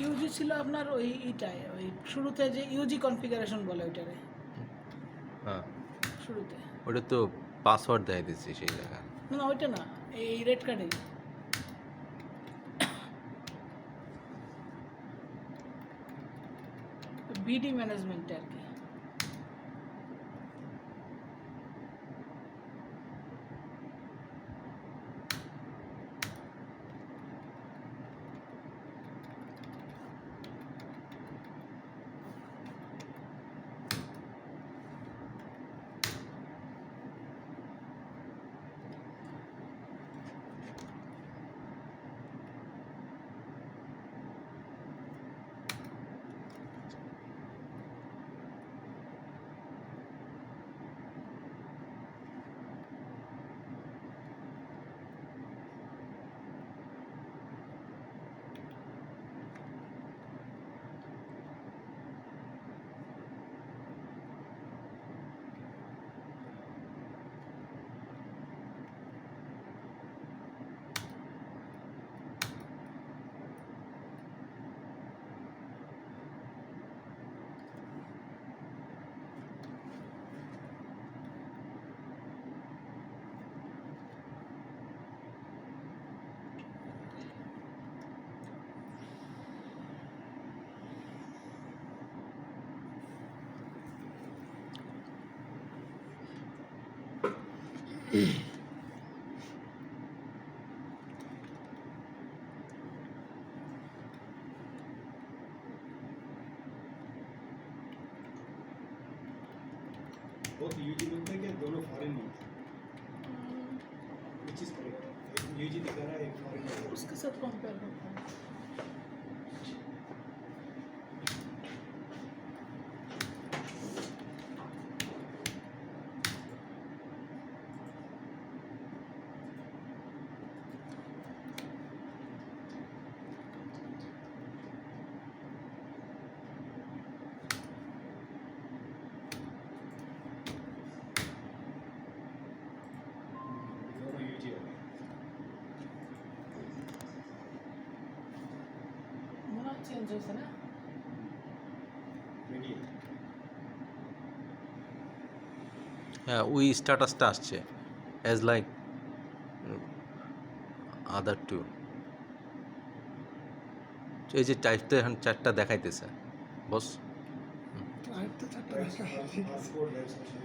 Yuji ছিল আপনার ওই ইটায় ওই শুরুতে যে ইউজি কনফিগারেশন বলে ওইটারে হ্যাঁ শুরুতে। ওটা তো পাসওয়ার্ড দেয় দিচ্ছি সেই জায়গা। না ওইটা না, এই রেড কার্ডে বিডি ম্যানেজমেন্টে আর কি। both UG बनते हैं क्या दोनों फॉरेन में which is correct UG दिखा रहा है एक फॉरेन में उसके साथ कंपेयर करता हूँ। दोनों UG है মনে হয় চেঞ্জ হয়েছে না? ready है হ্যাঁ ওই স্ট্যাটাসটা আসছে অ্যাজ লাইক আদার টু। এই যে টাইপটা এখন চারটা দেখাইতেছে বস। passport है social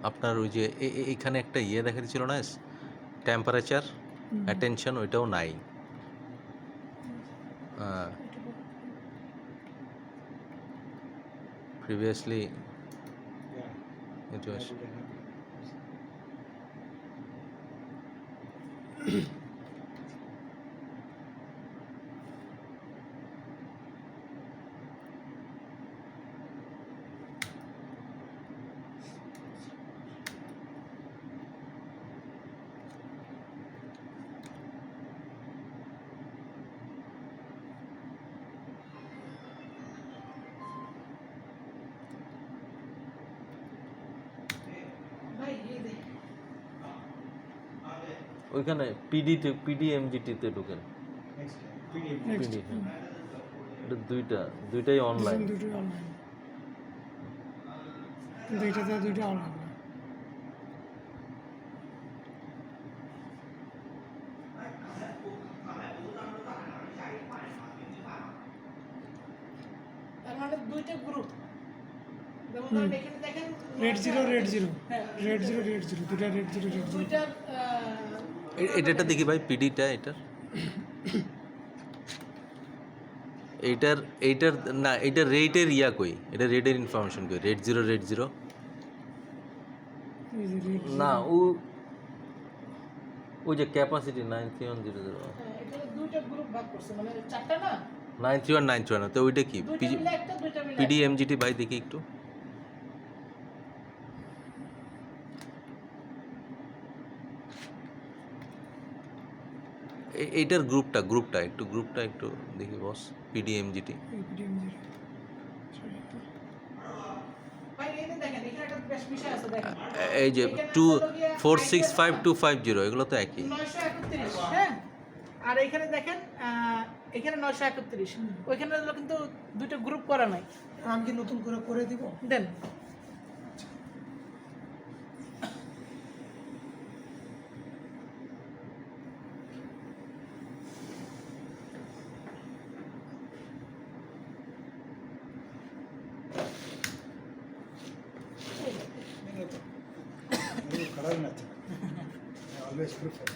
আপনার ওই যে এইখানে একটা ইয়ে দেখাচ্ছিল না টেম্পারেচার অ্যাটেনশন ওইটাও নাই। প্রিভিয়াসলি yeah ইট ওয়াজ ভাই এই দেখ ওইখানে পিডিএমজিটিতে ঢুকেন। next PDF পিডি এটা দুইটাই অনলাইন। দুটোই অনলাইন, কিন্তু এটাতে দুইটা অনলাইন না। তার মানে দুইটা গ্রুপ যেমন ধরেন এখানে দেখেন রেড জিরো হ্যাঁ, রেড জিরো দুটা রেড জিরো দুইটার এটা দেখি ভাই পিডিটা এইটার না এটা রেটের ইয়া কই, এটা রেটের ইনফরমেশন কই, রেট জিরো না ওই যে ক্যাপাসিটি 93100 এটা দুইটা গ্রুপ ভাগ করছে মানে চারটা না 93191 তো ওইটা কি দুইটা মিলে একটা দুইটা মিলে পিডিএমজিটি ভাই দেখি একটু। এইটার গ্রুপটা একটু দেখি বস পিডিএমজিটি। পিডিএম জিরো ভাই এই যে দেখেন এখানে একটা বেশ বিষয় আছে দেখেন এই যে এখানে টু হলো গিয়ে 465250 এগুলো তো একই 931, হ্যাঁ, আর এখানে দেখেন এখানে 931, ওইখানে হলো কিন্তু দুটো গ্রুপ করা নাই। আমি কি নতুন করে করে দিব? দেন मेरे को कलर में अच्छा I always prefer.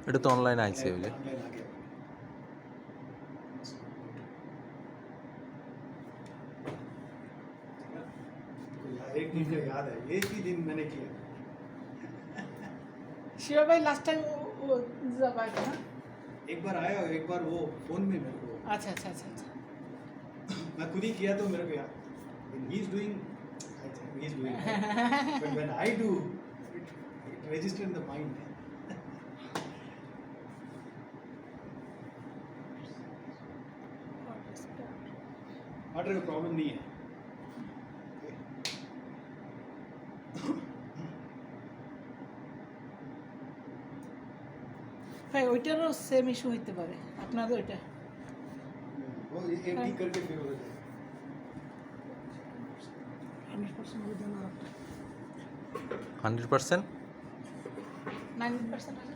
এটা তো অনলাইন আইছে বুঝলে Online आ गया. एक दिन मुझे याद है एक ही दिन मैंने किया শিবা ভাই লাস্ট টাইম যাবা না? एक बार आया एक बार वो फोन में मेरे को আচ্ছা আচ্ছা আচ্ছা আচ্ছা मैं खुद ही किया तो मेरे को याद when he is doing I think he is doing but when I do it registers in the mind water का प्रॉब्लम नहीं है ভাই ওইটারও সেম ইস্যু হইতে পারে আপনাদের ওইটা वो एक ठीक करके फिर हो जाए 100% ওই দেন আর একটা। 100% 90% আছে